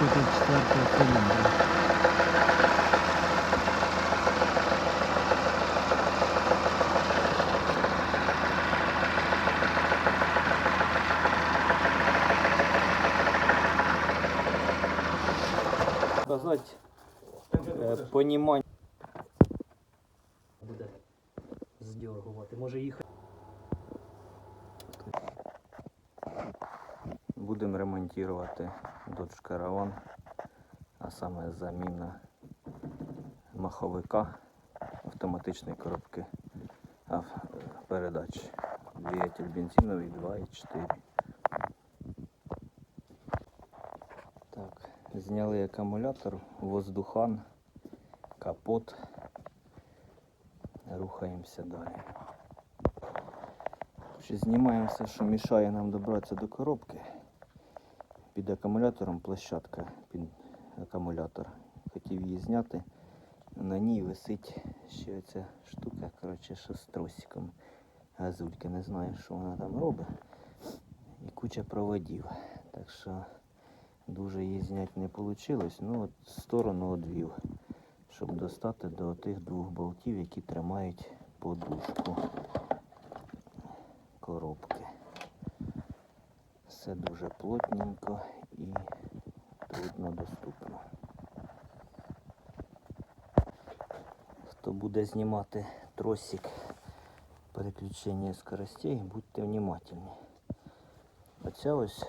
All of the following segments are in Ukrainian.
4 циліндра. Сказати, понімання буде здергувати, може їхати. Будемо ремонтувати Dodge Caravan, а саме заміна маховика автоматичної коробки передач. Двигатель бензиновий 2.4. Так, зняли акумулятор, воздухан, капот. Рухаємося далі. Знімаємо все, що мішає нам добратися до коробки. Під акумулятором площадка під акумулятор. Хотів її зняти. На ній висить ще оця штука, коротше, що з тросиком. Газулька, не знаю, що вона там робить. І куча проводів. Так що дуже її зняти не вийшло. Ну от сторону одвів, щоб достати до тих двох болтів, які тримають подушку коробки. Все дуже плотненько і трудно доступно. Хто буде знімати тросик переключення скоростей, будьте внимательні. Оця ось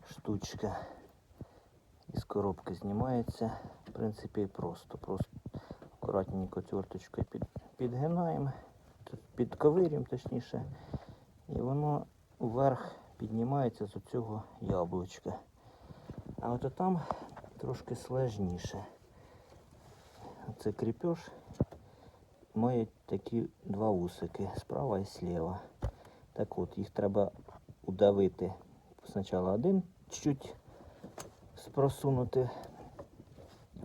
штучка із коробки знімається, в принципі, просто акуратненько отверточкою підгинаємо, підковирюємо точніше, і воно вверх піднімається з оцього яблучка. А от там трошки сложніше. Це кріпеж має такі два вусики, справа і зліва. Так от, їх треба удавити. Спочатку один чуть-чуть просунути.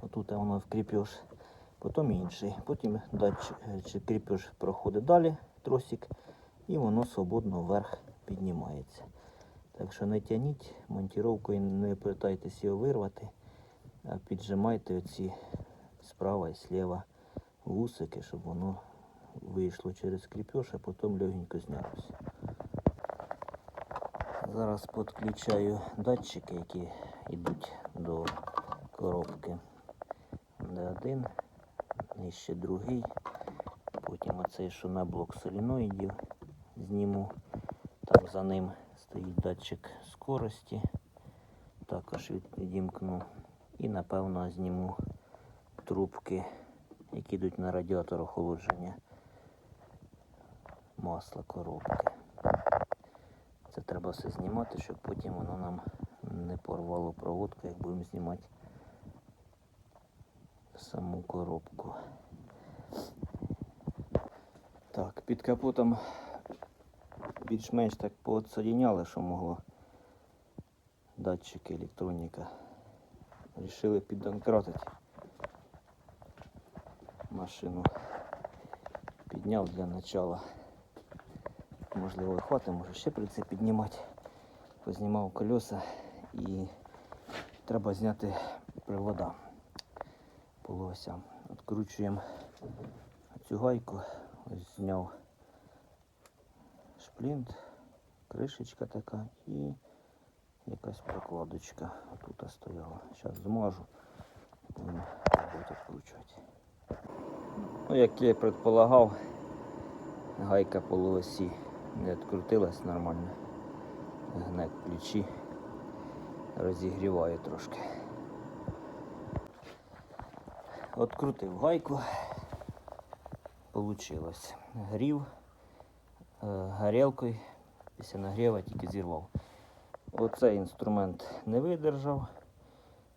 Отут воно в кріпеж. Потім інший. Потім кріпеж проходить далі, тросик, і воно свободно вверх піднімається. Так що не тяніть, монтировкою не питайтесь його вирвати, а піджимайте оці справа і зліва вусики, щоб воно вийшло через кріпеж, а потім легенько знялося. Зараз підключаю датчики, які йдуть до коробки. Де один, нижче другий, потім оцей, що на блок соліноїдів, зніму. Там за ним стоїть датчик скорості, також відімкну. І напевно зніму трубки, які йдуть на радіатор охолодження масла коробки. Це треба все знімати, щоб потім воно нам не порвало проводку, як будемо знімати саму коробку. Так, під капотом більш-менш так поотсоединяли, що могло. Датчики, електроніка. Рішили піддонкратити. Машину підняв для начала. Можливо, хватить, може ще прийти піднімати. Познімав колеса і треба зняти привода по осям. Відкручуємо цю гайку. Ось зняв шплінт, кришечка така і якась прокладочка тут стояла. Зараз змажу і будемо відкручувати. Ну, як я і предполагав, гайка полуосі не відкрутилась нормально. Гне ключі, розігріває трошки. Открутив гайку, получилось. Грів горілкою, після нагріва тільки зірвав. Оцей інструмент не видержав,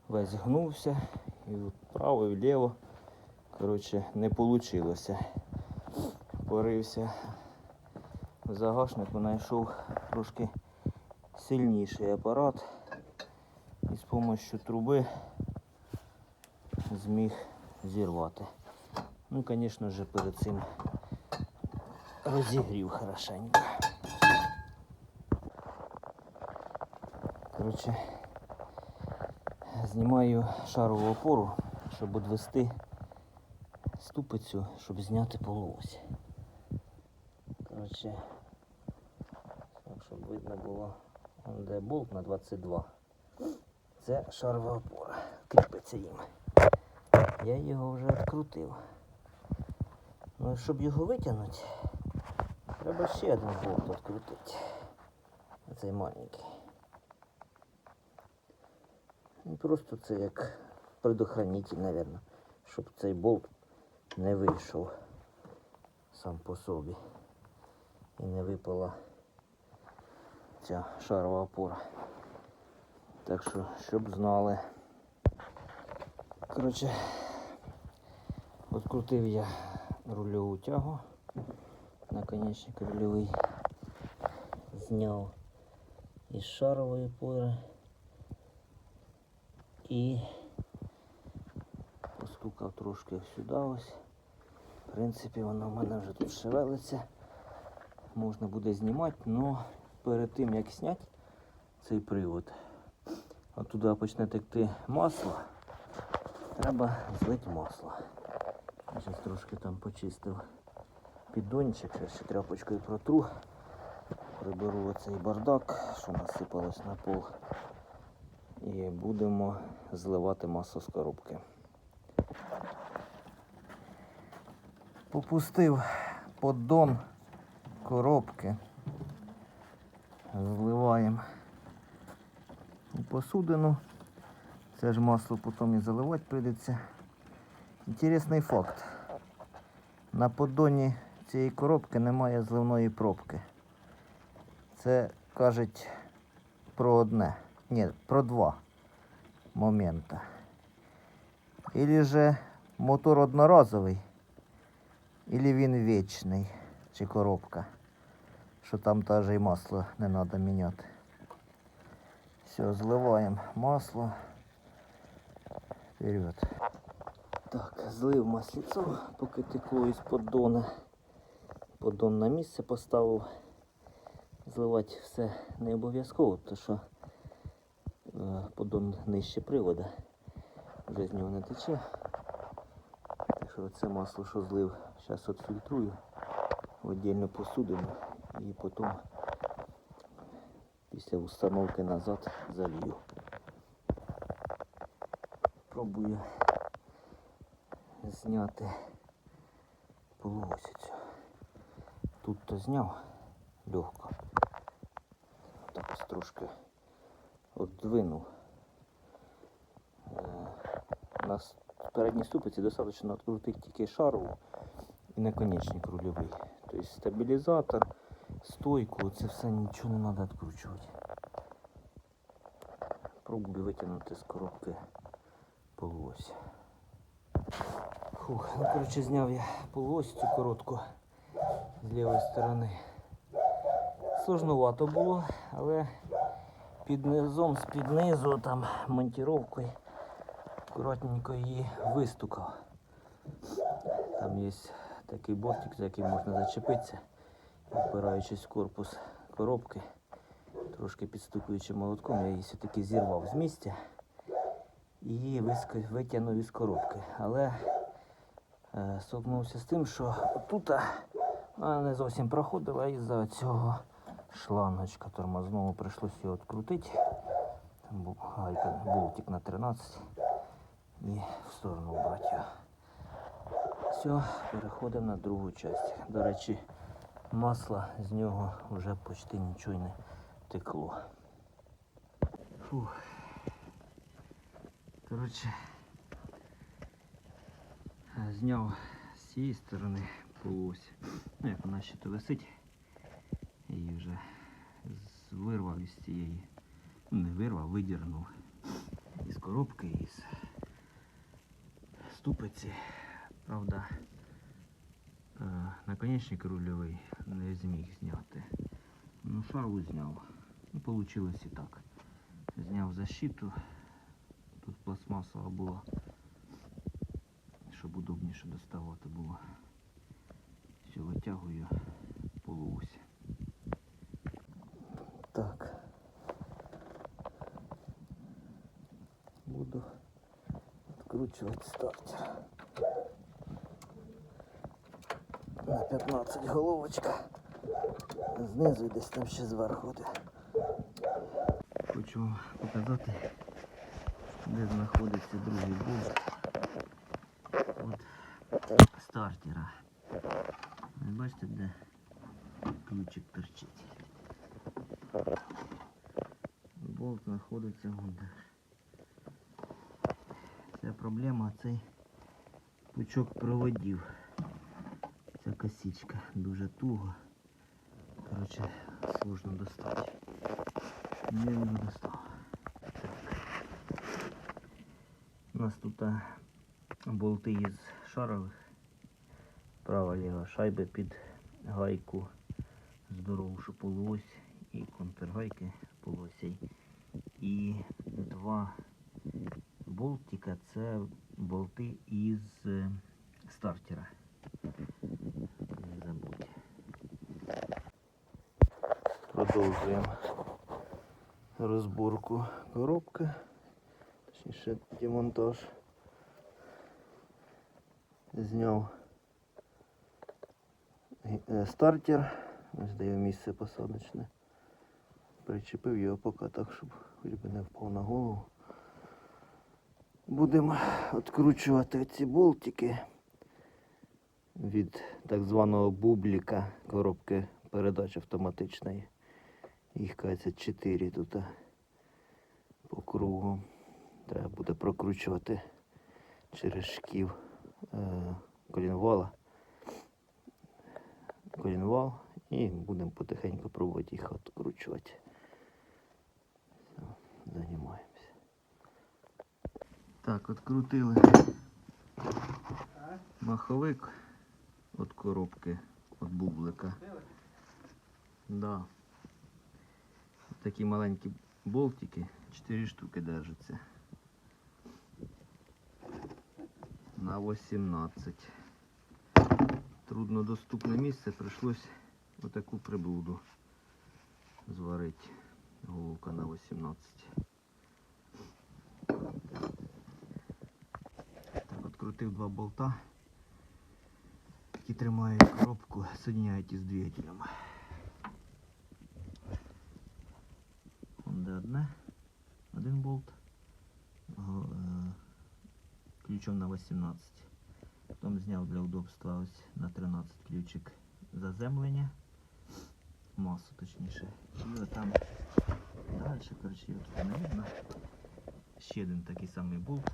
весь гнувся, і вправо, і вліво, коротше, не вийшло. Порився в загашнику, знайшов трошки сильніший апарат і з допомогою труби зміг зірвати. Ну, звісно ж, перед цим розігрів хорошенько. Коротше, знімаю шарову опору, щоб відвести ступицю, щоб зняти полуось. Коротше, щоб видно було, де болт на 22. Це шарова опора, кріпиться їм. Я його вже відкрутив. Ну і щоб його витягнути, треба ще один болт відкрутити. Оцей маленький. Ну, просто це як предохранитель, мабуть, щоб цей болт не вийшов сам по собі і не випала ця шарова опора. Так що, щоб знали. Коротше, відкрутив я рульову тягу, наконечник рульовий зняв із шарової опори і постукав трошки сюди ось. В принципі, воно в мене вже тут шевелиться. Можна буде знімати, але перед тим як зняти цей привод, от туди почне текти масло, треба злити масло. Я зараз трошки там почистив піддончик, ще тряпочкою протру, приберу оцей бардак, що насипалось на пол, і будемо зливати масло з коробки. Попустив поддон коробки, зливаємо у посудину. Це ж масло потім і заливати прийдеться. Інтересний факт. На поддоні цієї коробки немає зливної пробки. Це кажуть про одне. Ні, про два моменти. Ілі же мотор одноразовий, ілі він вічний, чи коробка, що там теж і масло не треба міняти. Все, зливаємо масло. Вперед. Так, злив масліцо, поки текло із поддона. Поддон на місце поставив. Зливати все не обов'язково, тому що поддон нижче привода. Вже з нього не тече. Так що це масло, що злив, зараз відфільтрую в віддільну посудину і потім після установки назад залью. Пробую зняти полуосицю. Тут то зняв легко. Так ось трошки отдвинув. На передній ступиці достатньо відкрутити тільки шарову і наконечник рульовий. Тобто стабілізатор, стойку, це все нічого не треба відкручувати. Пробую витягнути з коробки полуось. Фух, ну коротше зняв я полуось цю коротку з лівої сторони. Сложновато було, але під низом, з-під низу, там монтировкою акуратненько її вистукав. Там є такий бортик, за який можна зачепитися, опираючись в корпус коробки. Трошки підстукуючи молотком, я її все-таки зірвав з місця і витягнув із коробки. Але стикнувся з тим, що тут вона не зовсім проходила із-за цього шлангочка тормозного, прийшлося його відкрутити. Там був болтик на 13 і в сторону брати його. Все, переходимо на другу частину. До речі, масла з нього вже почти нічого не текло. Фух. Коротше, зняв з цієї сторони полуось. Ну, як вона ще то висить, я її вже вирвав із цієї, ну не вирвав, видірнув із коробки, із ступиці. Правда, наконечник рульовий не зміг зняти. Ну, шарву зняв. Ну, вийшло і так. Зняв защиту. Тут пластмасова була, щоб удобніше доставати було. Все, витягую полуось. Так. Буду Прокручувати стартер. На 15 головочка. Знизу і десь там ще зверху буде. Хочу вам показати, де знаходиться другий болт от стартера. Ви бачите, де ключик торчить. Болт знаходиться вон. Ця проблема, цей пучок проводів. Ця косичка дуже туго. Коротше, сложно достати. Не достав. У нас тут болти із шарових. Права-ліва шайби під гайку здорову полуось і контргайки полуосей. І два болтика — це болти із стартера. Не забудь. Продовжуємо розборку коробки, точніше демонтаж. Зняв стартер, ось дає місце посадочне. Причепив його поки так, щоб хоч би не впав на голову. Будемо відкручувати ці болтики від так званого бубліка коробки передач автоматичної. Їх, кажеться, 4 тут по кругу. Треба буде прокручувати через шків колінвал і будемо потихеньку пробувати їх відкручувати. Все, займаємося. Так, відкрутили маховик від коробки, від бублика. Да. Такі маленькі болтики, 4 штуки держаться. На 18. Труднодоступне місце, прийшлось отаку приблуду зварити. Головка на 18. Так, відкрутив два болта, які тримають коробку, соединяють із двигателем. Де один болт ключом на 18. Потім зняв для удобства ось на 13 ключик заземлення, масу точніше. І отам далі, коротше, тут не видно. Ще один такий самий болт.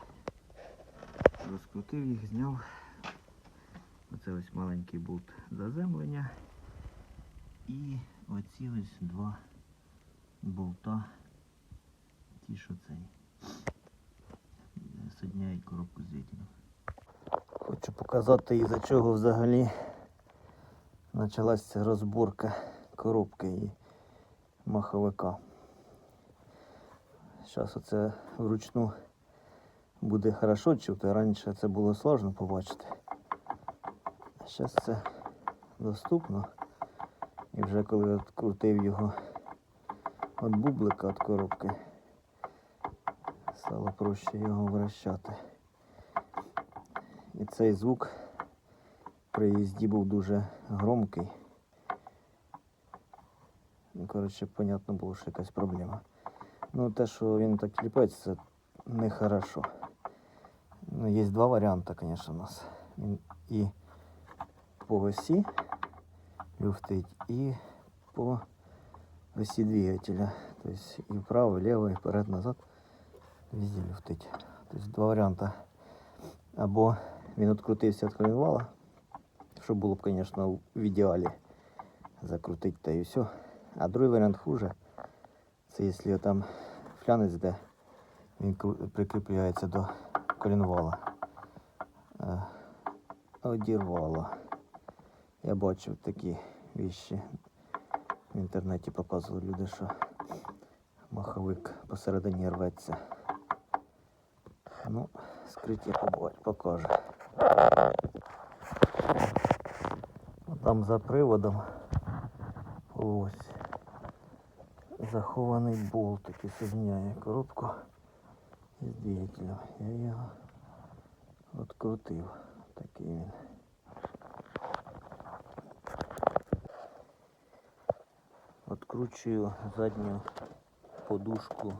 Розкрутив їх, зняв. Оце ось маленький болт заземлення. І оці ось два болта, ті, що цей соединяють коробку з двигателем. Хочу показати, із-за чого взагалі почалася розборка коробки і маховика. Зараз оце вручну буде хорошо чути, раніше це було складно побачити. А зараз це доступно. І вже коли відкрутив його від бублика, від коробки, стало проще його вращати. І цей звук при їзді був дуже громкий. Коротше, понятно було, що якась проблема. Ну, те, що він так кліпається, це нехорошо. Ну, є два варіанти, звісно, у нас. Він і по осі люфтить, і по осі двигателя. Тобто і вправо, і вліво, і вперед, назад. Везде люфтить. Тобто два варіанти. Або він відкрутився від коленвала, що було б, звісно, в ідеалі закрутити та і все. А другий варіант хуже. Це якщо там флянець, де він прикріпляється до коленвала. Одірвало. Я бачив такі речі. В інтернеті показували люди, що маховик посередині рветься. Ну, скриття покаже. Там за приводом ось захований болт, який соединяє коробку з двигателем. Я його відкрутив. Такий він. Откручую задню подушку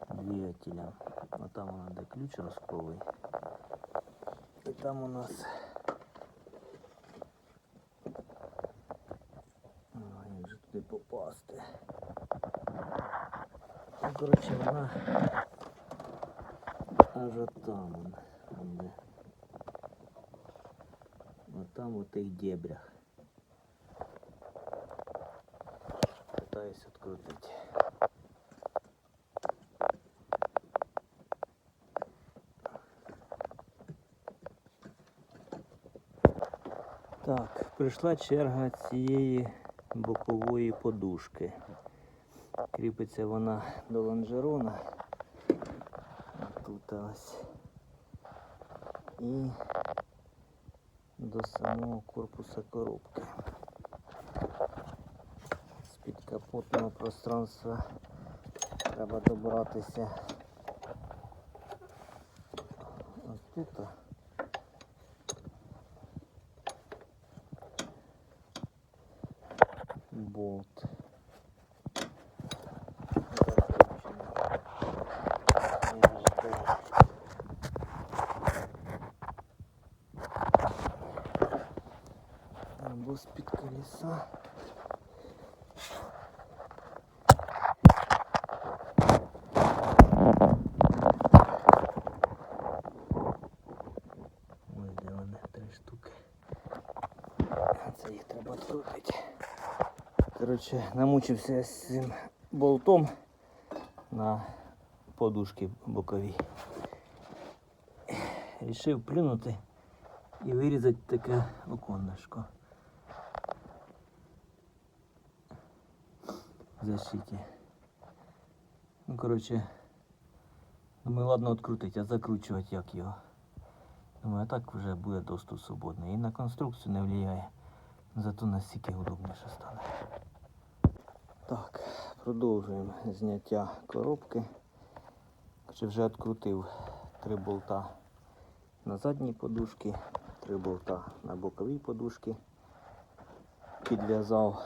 двигателя. А там вона де ключ ростовий. І там у нас як же туди попасти. Ну, коротше, вона аж отам вона. Де. Отам у тих дебрях. Пытаюсь открутить. Так, прийшла черга цієї бокової подушки. Кріпиться вона до лонжерона. Тут ось. І до самого корпуса коробки. З підкапотного пространства треба добратися ось тут. Болт. Або з-під колеса. Ось де вони, 3 штуки. Це їх треба відкрутити. Коротше, намучився з цим болтом на подушці боковій. Рішив плюнути і вирізати таке оконечко в защиті. Ну, коротше, думаю, ладно відкрутити, а закручувати як його. Думаю, а так вже буде доступ свободний. І на конструкцію не впливає, зато настільки удобніше стане. Так, продовжуємо зняття коробки. Вже відкрутив 3 болта на задній подушці, 3 болта на боковій подушці. Підв'язав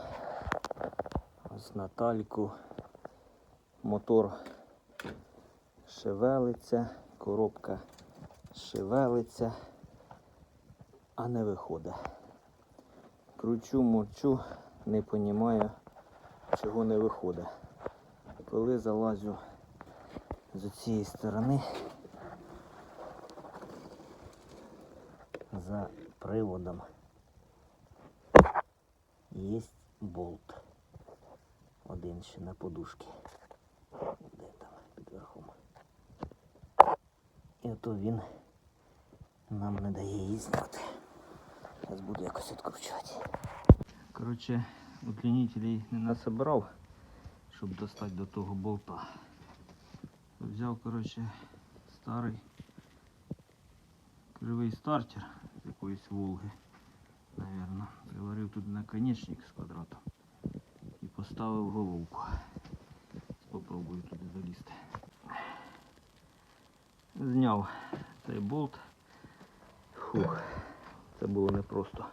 ось на тальку. Мотор шевелиться, коробка шевелиться, а не виходить. Кручу, мурчу, не розумію, чого не виходить. Коли залазю з цієї сторони за приводом є болт. Один ще на подушці. Де там під верхом. І ото він нам не дає її зняти. Зараз буду якось відкручувати. Коротше, удлінителей не насобирав, щоб достати до того болта. Взяв, коротше, старий кривий стартер з якоїсь Волги, наверное. Приварив тут наконечник з квадратом і поставив головку. Попробую туди залізти. Зняв цей болт. Фух, це було непросто.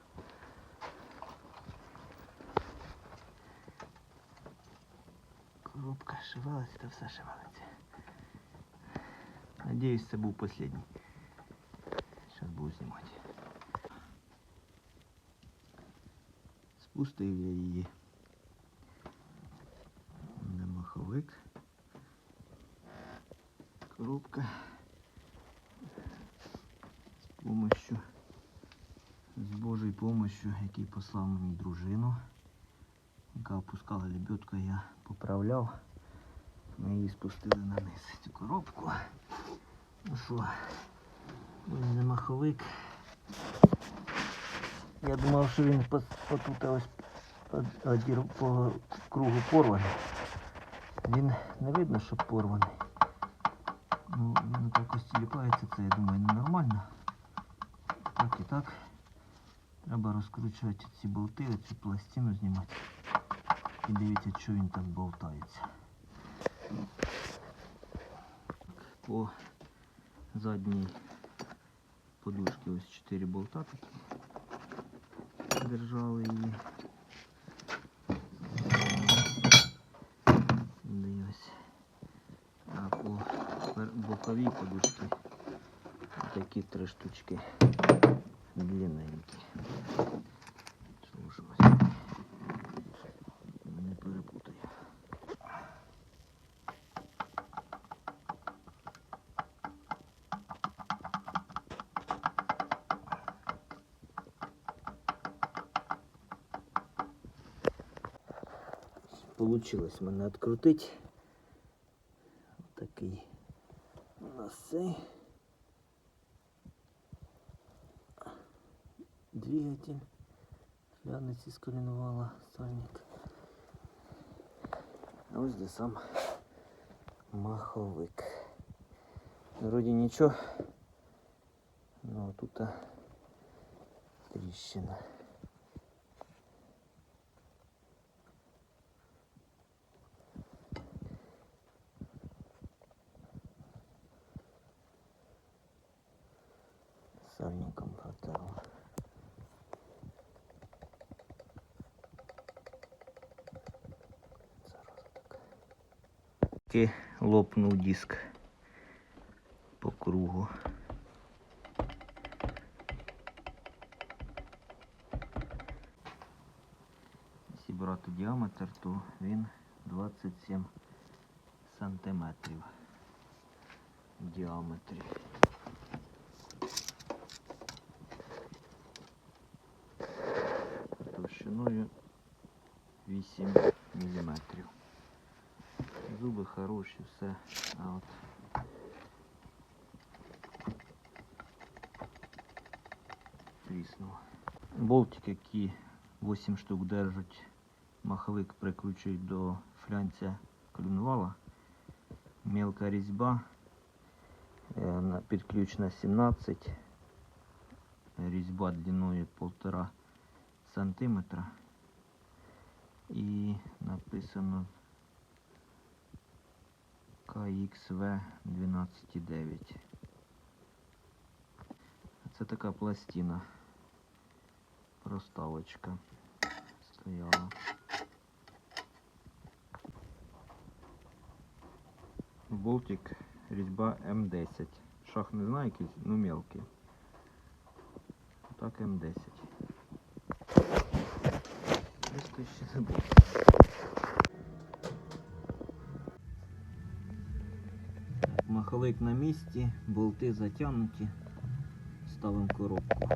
Коробка шивалась, та все шивалиться. Надіюсь, це був останній. Зараз буду знімати. Спустив я її на маховик. Коробка з Божою помощью, який послав мені дружину, яка опускала лебедку, я поправляв. Ми її спустили на низ, цю коробку. Ну що, ось не маховик. Я думав, що він отут ось по кругу порваний. Він не видно, що порваний. Ну, він якось тіліпається, це, я думаю, ненормально. Так і так. Треба розкручувати ці болти, цю пластину знімати. І дивіться, що він так болтається. По задній подушки ось 4 болта такі держали її. Дивись. А по боковій подушці такі 3 штучки длинненькі. Слушай, не перепутаю. Получилось мене відкрутити. Такий у нас цей двигатель. Ляниці сколінувала сальник. А ось де сам маховик. Вроді нічого, але тут тріщина. Сальником протерла. Таки лопнув диск по кругу. Якщо брати діаметр, то він 27 сантиметрів в діаметрі. Товщиною 8 міліметрів. Зуби хороші, все, а от тріснуло. Болтики, які 8 штук держать, маховик прикручують до флянця колінвала. Мелка різьба, підключена 17, різьба длиною 1,5 сантиметра і написано KXV 12,9. Це така пластина, проставочка стояла. Болтик різьба М10. Шах не знаю якийсь, ну мелкий. Так М10. Десь ще забув. Маховик на місці, болти затягнуті, ставимо коробку.